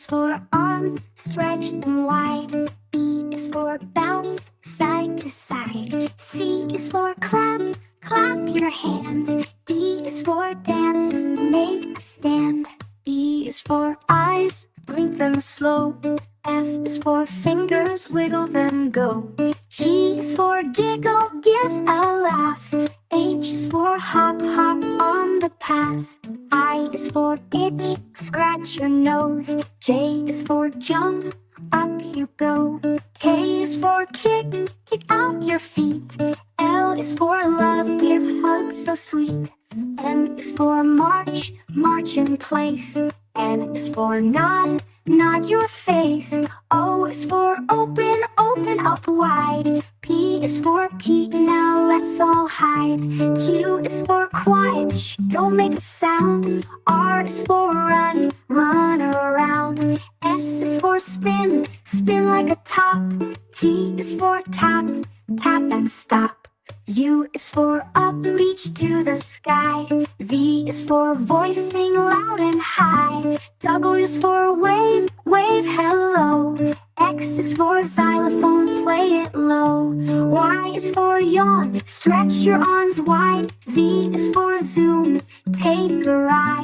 is for arms, stretch them wide. B is for bounce, side to side. C is for clap, clap your hands. D is for dance, make a stand. E is for eyes, blink them slow. F is for fingers, wiggle them, go. G is for giggle, give a laugh. H is for hop, hop on the path. I is for itch, scratch your nose. J is for jump, up you go. K is for kick, kick out your feet. L is for love, give hugs so sweet. M is for march, march in place. N is for nod, nod your face. O is for open, open up wide. P is for peek, now let's all hide. Q is for quiet, shh, don't make a sound. R is for run, run around. S is for spin, spin like a top. T is for tap, tap and stop. U is for up, reach to the sky. V is for voice, sing loud and high. W is for wave, wave hello. X is for xylophone, play it low. Y is for yawn, stretch your arms wide. Z is for zoom, take a ride.